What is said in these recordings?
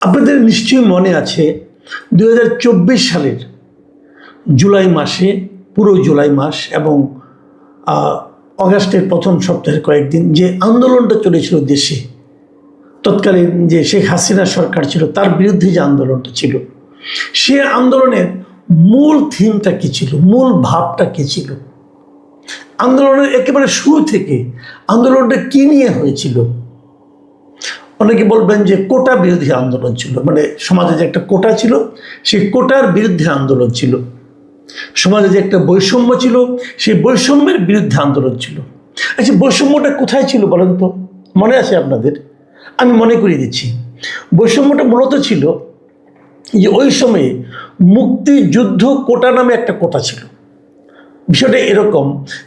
আপনাদের নিশ্চয়ই মনে আছে 2024 সালের জুলাই মাসে, পুরো জুলাই মাস এবং অগাস্টের প্রথম সপ্তাহের কয়েকদিন যে আন্দোলনটা চলেছিল দেশে, তৎকালীন যে শেখ হাসিনা সরকার ছিল তার বিরুদ্ধে যে আন্দোলনটা ছিল, সে আন্দোলনের মূল থিমটা কী ছিল, মূল ভাবটা কী ছিল, আন্দোলনের একেবারে শুরু থেকে আন্দোলনটা কী নিয়ে হয়েছিল। অনেকে বলবেন যে কোটা বিরোধী আন্দোলন ছিল, মানে সমাজে যে একটা কোটা ছিল সেই কোটার বিরুদ্ধে আন্দোলন ছিল, সমাজে যে একটা বৈষম্য ছিল সেই বৈষম্যের বিরুদ্ধে আন্দোলন ছিল। আচ্ছা, বৈষম্যটা কোথায় ছিল বলেন তো? মনে আছে আপনাদের? আমি মনে করিয়ে দিচ্ছি। বৈষম্যটা মূলত ছিল যে ওই সময়ে মুক্তিযুদ্ধ কোটা নামে একটা কোটা ছিল। বিষয়টা এরকম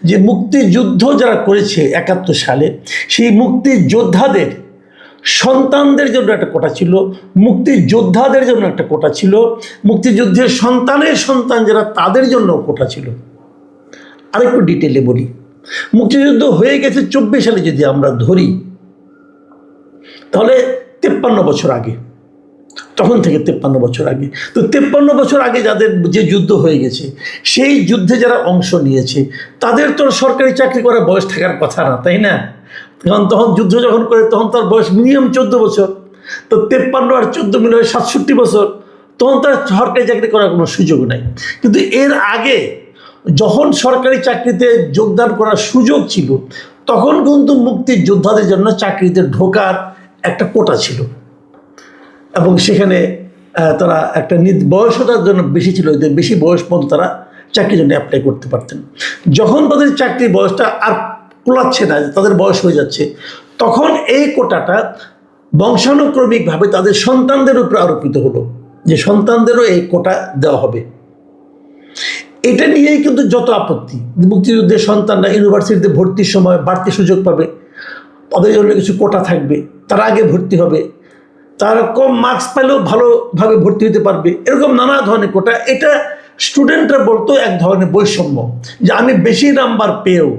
যে মুক্তিযুদ্ধ যারা করেছে 71 সালে, সেই মুক্তিযোদ্ধাদের সন্তানদের জন্য একটা কোটা ছিল, মুক্তিযোদ্ধাদের জন্য একটা কোটা ছিল, মুক্তিযুদ্ধের সন্তানের সন্তান যারা তাদের জন্য কোটা ছিল। আরেকটু ডিটেলে বলি, মুক্তিযুদ্ধ হয়ে গেছে 24 সালে যদি আমরা ধরি, তাহলে 53 বছর আগে, তখন থেকে 53 বছর আগে। তো 53 বছর আগে যাদের যে যুদ্ধ হয়ে গেছে, সেই যুদ্ধে যারা অংশ নিয়েছে তাদের তো সরকারি চাকরি করার বয়স থাকার কথা না, তাই না? কারণ তখন যুদ্ধ যখন করে তখন তার বয়স মিনিমাম 14 বছর। তো 53 আর 14 মিলে 67 বছর, তখন তার সরকারি চাকরি করার কোনো সুযোগ নাই। কিন্তু এর আগে যখন সরকারি চাকরিতে যোগদান করার সুযোগ ছিল, তখন কিন্তু মুক্তিযোদ্ধাদের জন্য চাকরিতে ঢোকার একটা কোটা ছিল এবং সেখানে তারা একটা বয়সতার জন্য বেশি ছিল, বেশি বয়স পর্যন্ত তারা চাকরির জন্য অ্যাপ্লাই করতে পারতেন। যখন তাদের চাকরির বয়সটা আর কুলাচ্ছে না, তাদের বয়স হয়ে যাচ্ছে, তখন এই কোটাটা বংশানুক্রমিকভাবে তাদের সন্তানদের উপরে আরোপিত হলো যে সন্তানদেরও এই কোটা দেওয়া হবে। এটা নিয়েই কিন্তু যত আপত্তি, মুক্তিযুদ্ধের সন্তানরা ইউনিভার্সিটিতে ভর্তির সময় বাড়তি সুযোগ পাবে, তাদের জন্য কিছু কোটা থাকবে, তারা আগে ভর্তি হবে, তারা কম মার্কস পেলেও ভালোভাবে ভর্তি হতে পারবে, এরকম নানা ধরনের কোটা। এটা স্টুডেন্টরা বলতো এক ধরনের বৈষম্য, যে আমি বেশি নাম্বার পেয়েও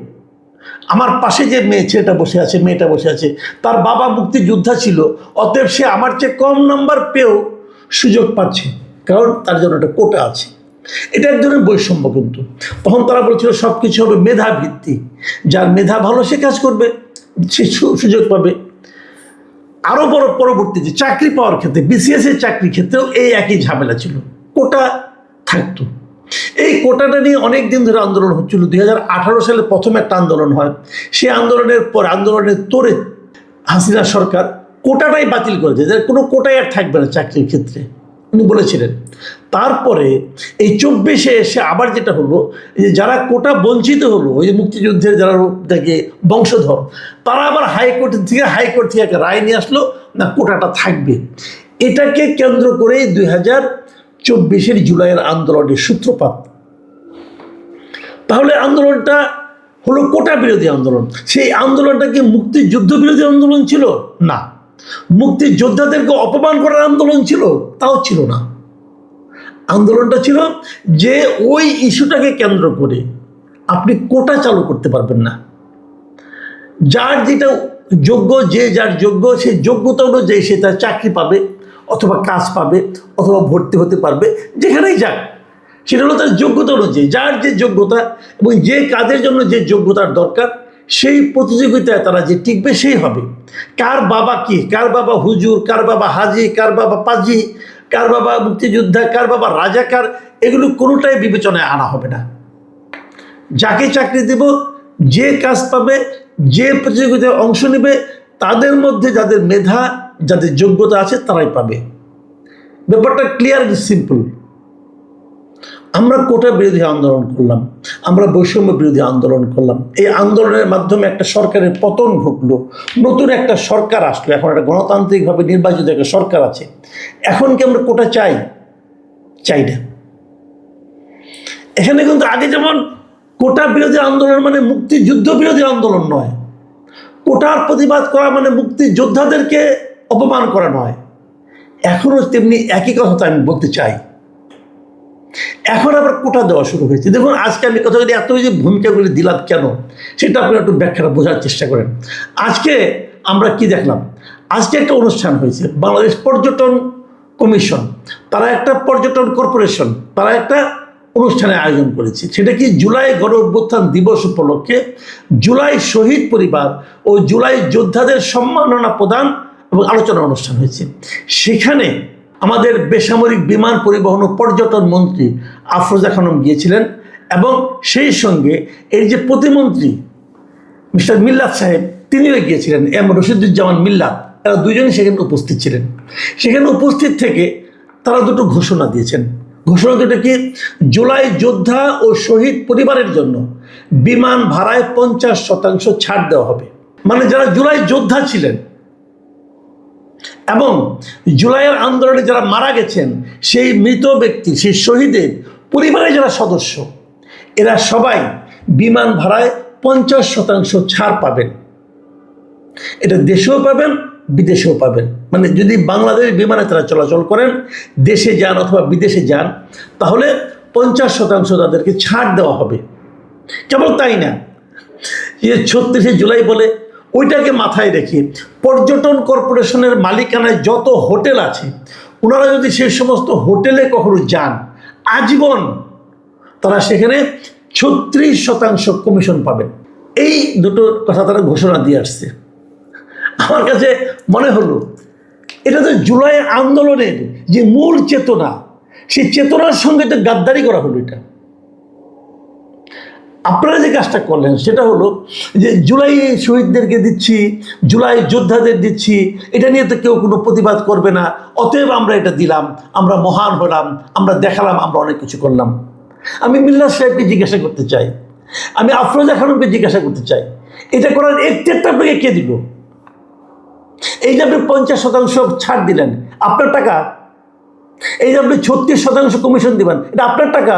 আমার পাশে যে ছেলেটা বসে আছে, মেয়েটা বসে আছে, তার বাবা মুক্তিযোদ্ধা ছিল, অতএব সে আমার চেয়ে কম নাম্বার পেয়েও সুযোগ পাচ্ছে, কারণ তার জন্য একটা কোটা আছে। এটা এক ধরনের বৈষম্য। কিন্তু তখন তারা বলছিল সব কিছু হবে মেধা ভিত্তিক, যার মেধা ভালো সে কাজ করবে, সে সুযোগ পাবে। আরও বড় পরবর্তীতে চাকরি পাওয়ার ক্ষেত্রে, বিসিএস এর চাকরির ক্ষেত্রেও এই একই ঝামেলা ছিল, কোটা থাকতো। এই কোটাটা নিয়ে অনেক দিন ধরে আন্দোলন হচ্ছিল। 2018 সালে প্রথম একটা আন্দোলন হয়, সেই আন্দোলনের পর আন্দোলনের তোড়ে হাসিনা সরকার কোটাটাই বাতিল করেছে, যে কোনো কোটাই আর থাকবে না চাকরির ক্ষেত্রে, উনি বলেছিলেন। তারপরে এই 24-এ এসে আবার যেটা হলো, যে যারা কোটা বঞ্চিত হলো, ওই মুক্তিযুদ্ধের যারা দেখে বংশধর, তারা আবার হাইকোর্ট থেকে একটা রায় নিয়ে আসলো, না কোটাটা থাকবে। এটাকে কেন্দ্র করে 2024-এর জুলাইয়ের আন্দোলনের সূত্রপাত। তাহলে আন্দোলনটা হলো কোটা বিরোধী আন্দোলন। সেই আন্দোলনটা কি মুক্তিযুদ্ধ বিরোধী আন্দোলন ছিল? না। মুক্তিযোদ্ধাদেরকে অপমান করার আন্দোলন ছিল? তাও ছিল না। আন্দোলনটা ছিল যে ওই ইস্যুটাকে কেন্দ্র করে আপনি কোটা চালু করতে পারবেন না, যার যেটা যোগ্য, যে যার যোগ্য, সেই যোগ্যতা অনুযায়ী সে তার চাকরি পাবে অথবা কাজ পাবে অথবা ভর্তি হতে পারবে, যেখানেই যাক সেটা হলো তার যোগ্যতা অনুযায়ী, যার যে যোগ্যতা এবং যে কাজের জন্য যে যোগ্যতার দরকার, সেই প্রতিযোগিতায় তারা যে টিকবে সেই হবে। কার বাবা কি, কার বাবা হুজুর, কার বাবা হাজি, কার বাবা পাজি, কার বাবা মুক্তিযোদ্ধা, কার বাবা রাজাকার, এগুলো কোনোটাই বিবেচনায় আনা হবে না। যাকে চাকরি দেব, যে কাজ পাবে, যে প্রতিযোগিতায় অংশ নেবে, তাদের মধ্যে যাদের মেধা, যাদের যোগ্যতা আছে তারাই পাবে। ব্যাপারটা ক্লিয়ার, সিম্পল। আমরা কোটা বিরোধী আন্দোলন করলাম, আমরা বৈষম্য বিরোধী আন্দোলন করলাম। এই আন্দোলনের মাধ্যমে একটা সরকারের পতন ঘটলো, নতুন একটা সরকার আসলো, এখন একটা গণতান্ত্রিকভাবে নির্বাচিত একটা সরকার আছে। এখন কি আমরা কোটা চাই? চাই না। এখানে কিন্তু আগে যেমন কোটা বিরোধী আন্দোলন মানে মুক্তিযুদ্ধ বিরোধী আন্দোলন নয়, কোটার প্রতিবাদ করা মানে মুক্তিযোদ্ধাদেরকে অপমান করা নয়। এখনও তেমনি একই কথা আমি বলতে চাই। এখন আবার কোটা দেওয়া শুরু হয়েছে। দেখুন, আজকে আমি কথাগুলি এত যে ভূমিকাগুলি দিলাম কেন, সেটা আপনি একটু ব্যাখ্যাটা বোঝার চেষ্টা করেন। আজকে আমরা কি দেখলাম? আজকে একটা অনুষ্ঠান হয়েছে, বাংলাদেশ পর্যটন কমিশন, তারা একটা পর্যটন কর্পোরেশন, তারা একটা অনুষ্ঠানের আয়োজন করেছে। সেটা কি জুলাই গণ অভ্যুত্থান দিবস উপলক্ষে জুলাই শহীদ পরিবার ও জুলাই যোদ্ধাদের সম্মাননা প্রদান এবং আলোচনা অনুষ্ঠান হয়েছে। সেখানে আমাদের বেসামরিক বিমান পরিবহন ও পর্যটন মন্ত্রী আফরোজা খানম গিয়েছিলেন এবং সেই সঙ্গে এর যে প্রতিমন্ত্রী মিস্টার মিল্লাত সাহেব তিনিও গিয়েছিলেন, এম রশিদুজ্জামান মিল্লাত, এরা দুজনই সেখানে উপস্থিত ছিলেন। সেখানে উপস্থিত থেকে তারা দুটো ঘোষণা দিয়েছেন। ঘোষণা দুটো কি, জুলাই যোদ্ধা ও শহীদ পরিবারের জন্য বিমান ভাড়ায় 50% ছাড় দেওয়া হবে। মানে যারা জুলাই যোদ্ধা ছিলেন এবং জুলাইয়ের আন্দোলনে যারা মারা গেছেন, সেই মৃত ব্যক্তি, সেই শহীদের পরিবারের যারা সদস্য, এরা সবাই বিমান ভাড়ায় 50% ছাড় পাবেন। এটা দেশেও পাবেন, বিদেশেও পাবেন। মানে যদি বাংলাদেশ বিমানে তারা চলাচল করেন, দেশে যান অথবা বিদেশে যান, তাহলে 50% তাদেরকে ছাড় দেওয়া হবে। কেবল তাই না, যে 36শে জুলাই বলে ওইটাকে মাথায় রেখে পর্যটন কর্পোরেশনের মালিকানায় যত হোটেল আছে, ওনারা যদি সেই সমস্ত হোটেলে কখনো যান, আজীবন তারা সেখানে 36% কমিশন পাবেন। এই দুটো কথা তারা ঘোষণা দিয়ে আসছে। আমার কাছে মনে হলো এটা তো জুলাই আন্দোলনের যে মূল চেতনা, সেই চেতনার সঙ্গে তো গাদ্দারি করা হলো। এটা আপনারা যে কাজটা করলেন সেটা হলো যে জুলাই শহীদদেরকে দিচ্ছি, জুলাই যোদ্ধাদের দিচ্ছি, এটা নিয়ে তো কেউ কোনো প্রতিবাদ করবে না, অতএব আমরা এটা দিলাম, আমরা মহান হলাম, আমরা দেখালাম আমরা অনেক কিছু করলাম। আমি মিল্লাত সাহেবকে জিজ্ঞাসা করতে চাই, আমি আফরোজা খানমকে জিজ্ঞাসা করতে চাই, এটা করার একটু আপনাকে কে দিল? এই যে আপনি 50% ছাড় দিলেন, আপনার টাকা। এই যে আপনি 36% কমিশন দিবেন, এটা আপনার টাকা,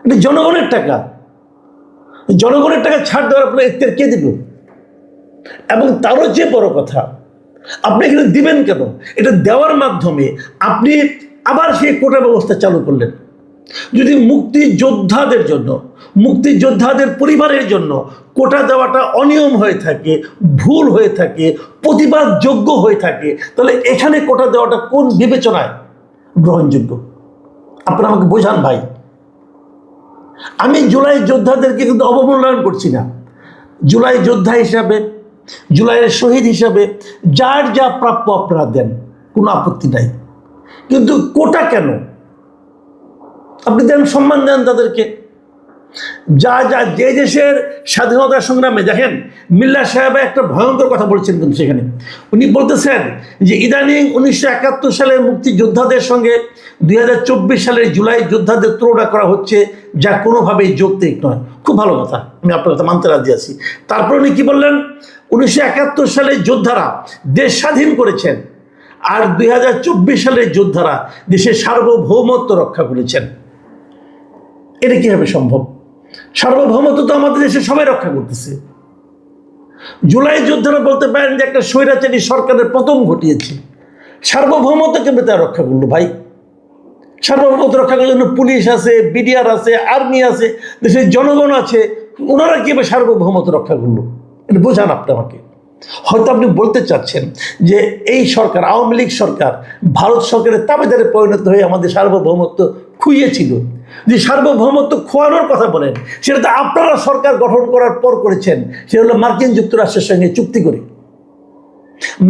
এটা জনগণের টাকা। জনগণের টাকা ছাড় দেওয়ার আপনার এখতিয়ার কে দিল? এবং তারও যে বড় কথা, আপনি এখানে দিবেন কেন? এটা দেওয়ার মাধ্যমে আপনি আবার সেই কোটা ব্যবস্থা চালু করলেন। যদি মুক্তিযোদ্ধাদের জন্য, মুক্তিযোদ্ধাদের পরিবারের জন্য কোটা দেওয়াটা অনিয়ম হয়ে থাকে, ভুল হয়ে থাকে, প্রতিবাদযোগ্য হয়ে থাকে, তাহলে এখানে কোটা দেওয়াটা কোন বিবেচনায় গ্রহণযোগ্য? আপনারা আমাকে বোঝান ভাই। আমি জুলাই যোদ্ধাদেরকে কিন্তু অবমূল্যায়ন করছি না। জুলাই যোদ্ধা হিসাবে, জুলাইয়ের শহীদ হিসাবে যার যা প্রাপ্য আপনারা দেন, কোনো আপত্তি নাই। কিন্তু কোটা কেন? আপনি দেন, সম্মান দেন তাদেরকে। যে দেশের স্বাধীনতা সংগ্রামে, দেখেন মিল্লাত সাহেব একটা ভয়ঙ্কর কথা বলছেন কিন্তু সেখানে। উনি বলতেছেন যে ইদানিং 1971 সালের মুক্তিযোদ্ধাদের সঙ্গে 2024 সালের জুলাই যোদ্ধাদের তুলনা করা হচ্ছে, যা কোনোভাবেই যৌক্তিক নয়। খুব ভালো কথা, আমি আপনার কথা মানতে রাজি আছি। তারপর উনি কি বললেন? 1971 সালের যোদ্ধারা দেশ স্বাধীন করেছেন, আর 2024 সালের যোদ্ধারা দেশের সার্বভৌমত্ব রক্ষা করেছেন। এটা কীভাবে সম্ভব? সার্বভৌমত্ব তো আমাদের দেশে সবাই রক্ষা করতেছে। জুলাই যোদ্ধারা বলতে পারেন যে একটা স্বৈরাচারী সরকারের পতন ঘটিয়েছে, সার্বভৌমত্ব কেমন তারা রক্ষা করলো ভাই? সার্বভৌমত্ব রক্ষা করার জন্য পুলিশ আছে, বিডিআর আছে, আর্মি আছে, দেশের জনগণ আছে, ওনারা কীভাবে সার্বভৌমত্ব রক্ষা করলো? এটা বোঝান আপনি আমাকে। হয়তো আপনি বলতে চাচ্ছেন যে এই সরকার, আওয়ামী লীগ সরকার, ভারত সরকারের তাবেদারে পরিণত হয়ে আমাদের সার্বভৌমত্ব খুইয়েছিল। যে সার্বভৌমত্ব খোয়ানোর কথা বলেন, সেটা তো আপনারা সরকার গঠন করার পর করেছেন। সেটা হলো মার্কিন যুক্তরাষ্ট্রের সঙ্গে চুক্তি করে।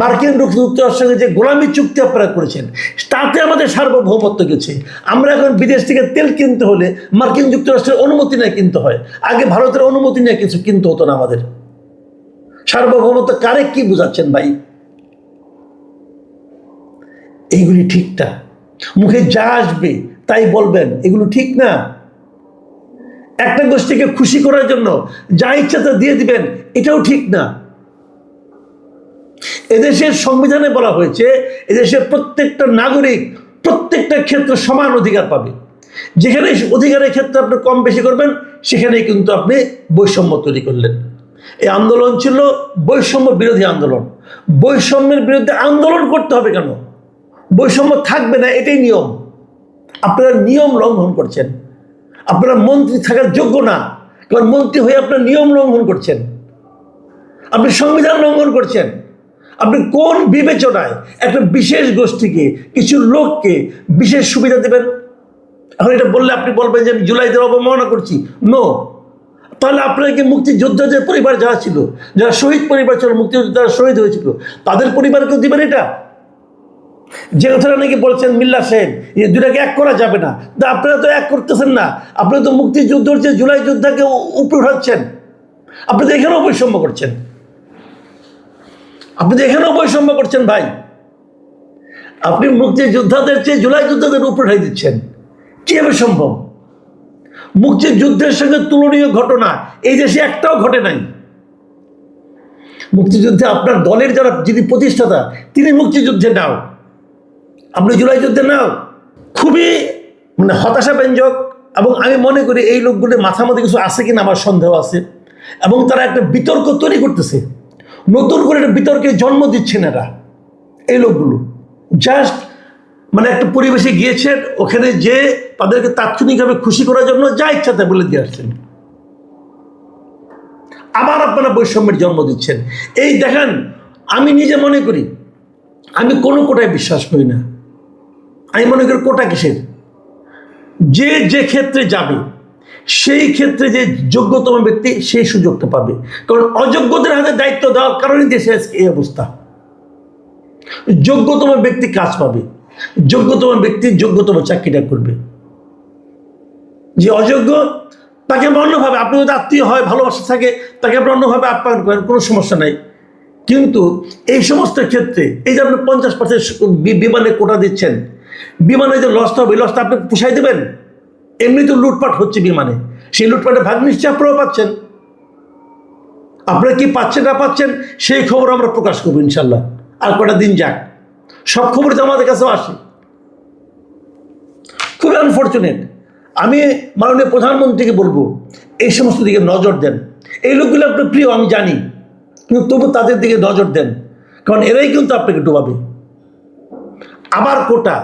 মার্কিন যুক্তরাষ্ট্রের সঙ্গে যে গোলামি চুক্তি আপনারা করেছেন, তাতে আমাদের সার্বভৌমত্ব গেছে। আমরা এখন বিদেশ থেকে তেল কিনতে হলে মার্কিন যুক্তরাষ্ট্রের অনুমতি নিয়ে কিনতে হয়। আগে ভারতের অনুমতি নিয়ে কিছু কিনতে হতো না আমাদের। সার্বভৌমত্ব কারে কি বুঝাচ্ছেন ভাই? এইগুলি ঠিক না। মুখে যা আসবে তাই বলবেন, এগুলো ঠিক না। একটা গোষ্ঠীকে খুশি করার জন্য যা ইচ্ছা তা দিয়ে দিবেন, এটাও ঠিক না। এদেশের সংবিধানে বলা হয়েছে এদেশের প্রত্যেকটা নাগরিক প্রত্যেকটা ক্ষেত্রে সমান অধিকার পাবে। যেখানে অধিকারের ক্ষেত্রে আপনি কম বেশি করবেন, সেখানেই কিন্তু আপনি বৈষম্য তৈরি করলেন। এই আন্দোলন ছিল বৈষম্য বিরোধী আন্দোলন। বৈষম্যের বিরুদ্ধে আন্দোলন করতে হবে কেন? বৈষম্য থাকবে না, এটাই নিয়ম। আপনারা নিয়ম লঙ্ঘন করছেন। আপনারা মন্ত্রী থাকার যোগ্য না, কারণ মন্ত্রী হয়ে আপনার নিয়ম লঙ্ঘন করছেন, আপনি সংবিধান লঙ্ঘন করছেন, আপনি কোন বিবেচনায় একটা বিশেষ গোষ্ঠীকে, কিছু লোককে বিশেষ সুবিধা দেবেন? এখন এটা বললে আপনি বলবেন যে আমি জুলাইদের অবমাননা করছি। নো। তাহলে আপনাকে মুক্তিযোদ্ধাদের পরিবার যারা ছিল, যারা শহীদ পরিবার ছিল, মুক্তিযোদ্ধারা শহীদ হয়েছিল, তাদের পরিবারকেও দিবেন এটা? যে কথাটা নাকি বলছেন মিল্লা সাহেব, এই দুটাকে এক করা যাবে না, তা আপনারা তো এক করতেছেন না। আপনারা তো মুক্তিযুদ্ধের যে জুলাই যোদ্ধাকে উপরে উঠাচ্ছেন। আপনি তো এখানেও বৈষম্য করছেন। আপনি তো এখানেও বৈষম্য করছেন ভাই। আপনি মুক্তিযোদ্ধাদের চেয়ে জুলাই যোদ্ধাদের উপরে উঠাই দিচ্ছেন। কিভাবে সম্ভব? মুক্তিযুদ্ধের সঙ্গে তুলনীয় ঘটনা এই দেশে একটাও ঘটে নাই। মুক্তিযুদ্ধে আপনার দলের যারা যিনি প্রতিষ্ঠাতা, তিনি মুক্তিযুদ্ধে নাও, আপনি জুলাই যুদ্ধে নাও। খুবই হতাশাব্যঞ্জক। এবং আমি মনে করি এই লোকগুলোর মাথার মধ্যে কিছু আছে কিনা আমার সন্দেহ আছে। এবং তারা একটা বিতর্ক তৈরি করতেছে, নতুন করে একটা বিতর্কের জন্ম দিচ্ছেন এরা। এই লোকগুলো জাস্ট একটা পরিবেশে গিয়েছেন, ওখানে যে তাদেরকে তাৎক্ষণিকভাবে খুশি করার জন্য যা ইচ্ছা তা বলে দিয়ে আসছেন। আবার আপনারা বৈষম্যের জন্ম দিচ্ছেন। এই দেখেন, আমি নিজে মনে করি আমি কোনো কোটায় বিশ্বাস করি না। আমি মনে করি কোটা কিসের? যে যে ক্ষেত্রে যাবে সেই ক্ষেত্রে যে যোগ্যতম ব্যক্তি সেই সুযোগটা পাবে। কারণ অযোগ্যদের হাতে দায়িত্ব দেওয়ার কারণে দেশে এই অবস্থা। যোগ্যতম ব্যক্তি কাজ পাবে, যোগ্যতম ব্যক্তি যোগ্যতম চাকরিটা করবে। যে অযোগ্য তাকে আমরা অন্যভাবে, আপনি যদি আত্মীয় হয়, ভালোবাসা থাকে, তাকে আপনি অন্যভাবে আপ্যায়ন করেন, কোনো সমস্যা নাই। কিন্তু এই সমস্ত ক্ষেত্রে এই যে আপনি 50% বিমানে কোটা দিচ্ছেন, বিমানে যে লসটা হবে, লসটা আপনি পুষাই দেবেন? এমনি তো লুটপাট হচ্ছে বিমানে, সেই লুটপাটে ভাগ নিশ্চয় আপনারাও পাচ্ছেন। আপনারা কি পাচ্ছেন না পাচ্ছেন সেই খবর আমরা প্রকাশ করবো ইনশাল্লাহ। আর কটা দিন যাক, সব খবর তো আমাদের কাছেও আসে। খুবই আনফর্চুনেট। আমি মাননীয় প্রধানমন্ত্রীকে বলবো এই সমস্ত দিকে নজর দেন। এই লোকগুলো আপনার প্রিয় আমি জানি, কিন্তু তবু তাদের দিকে নজর দেন, কারণ এরাই কিন্তু আপনাকে ডুবাবে। আবার কোটা,